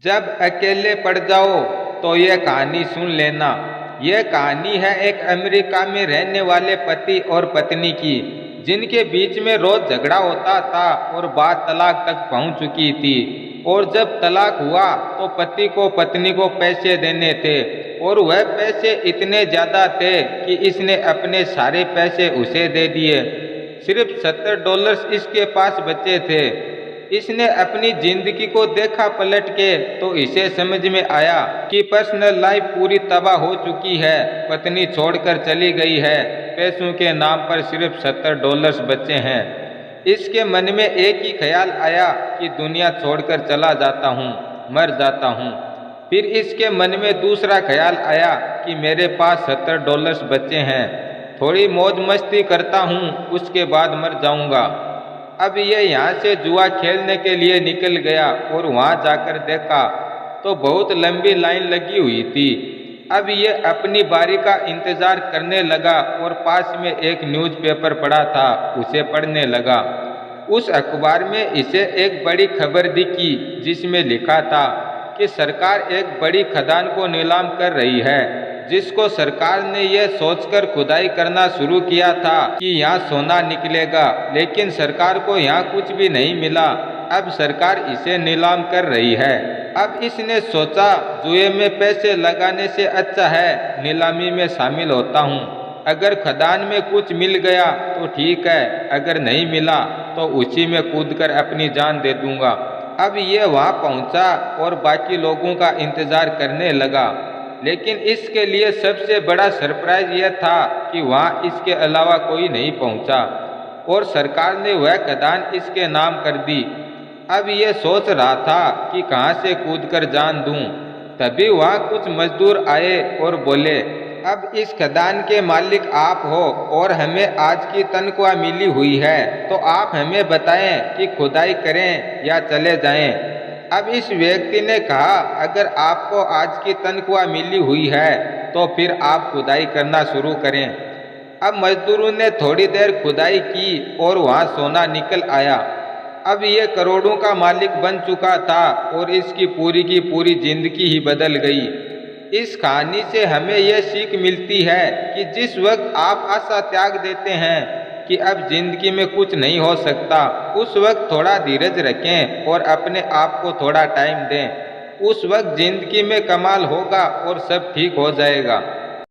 जब अकेले पड़ जाओ तो ये कहानी सुन लेना। यह कहानी है एक अमेरिका में रहने वाले पति और पत्नी की, जिनके बीच में रोज झगड़ा होता था और बात तलाक तक पहुंच चुकी थी। और जब तलाक हुआ तो पति को पत्नी को पैसे देने थे, और वह पैसे इतने ज्यादा थे कि इसने अपने सारे पैसे उसे दे दिए। सिर्फ $70 इसके पास बचे थे। इसने अपनी जिंदगी को देखा पलट के तो इसे समझ में आया कि पर्सनल लाइफ पूरी तबाह हो चुकी है। पत्नी छोड़कर चली गई है, पैसों के नाम पर सिर्फ $70 बचे हैं। इसके मन में एक ही ख्याल आया कि दुनिया छोड़कर चला जाता हूँ, मर जाता हूँ। फिर इसके मन में दूसरा ख्याल आया कि मेरे पास $70 बचे हैं, थोड़ी मौज मस्ती करता हूँ, उसके बाद मर जाऊंगा। अब ये यहाँ से जुआ खेलने के लिए निकल गया और वहाँ जाकर देखा तो बहुत लंबी लाइन लगी हुई थी। अब ये अपनी बारी का इंतजार करने लगा और पास में एक न्यूज़पेपर पड़ा था, उसे पढ़ने लगा। उस अखबार में इसे एक बड़ी खबर दिखी जिसमें लिखा था कि सरकार एक बड़ी खदान को नीलाम कर रही है, जिसको सरकार ने यह सोचकर खुदाई करना शुरू किया था कि यहाँ सोना निकलेगा, लेकिन सरकार को यहाँ कुछ भी नहीं मिला। अब सरकार इसे नीलाम कर रही है। अब इसने सोचा जुए में पैसे लगाने से अच्छा है नीलामी में शामिल होता हूँ। अगर खदान में कुछ मिल गया तो ठीक है, अगर नहीं मिला तो उसी में कूदकर अपनी जान दे दूंगा। अब ये वहाँ पहुँचा और बाकी लोगों का इंतजार करने लगा, लेकिन इसके लिए सबसे बड़ा सरप्राइज यह था कि वहाँ इसके अलावा कोई नहीं पहुँचा और सरकार ने वह खदान इसके नाम कर दी। अब ये सोच रहा था कि कहाँ से कूदकर जान दूं। तभी वहाँ कुछ मजदूर आए और बोले, अब इस खदान के मालिक आप हो और हमें आज की तनख्वाह मिली हुई है, तो आप हमें बताएं कि खुदाई करें या चले जाएं। अब इस व्यक्ति ने कहा, अगर आपको आज की तनख्वाह मिली हुई है तो फिर आप खुदाई करना शुरू करें। अब मजदूरों ने थोड़ी देर खुदाई की और वहाँ सोना निकल आया। अब ये करोड़ों का मालिक बन चुका था और इसकी पूरी की पूरी जिंदगी ही बदल गई। इस कहानी से हमें यह सीख मिलती है कि जिस वक्त आप आशा त्याग देते हैं कि अब जिंदगी में कुछ नहीं हो सकता, उस वक्त थोड़ा धीरज रखें और अपने आप को थोड़ा टाइम दें। उस वक्त जिंदगी में कमाल होगा और सब ठीक हो जाएगा।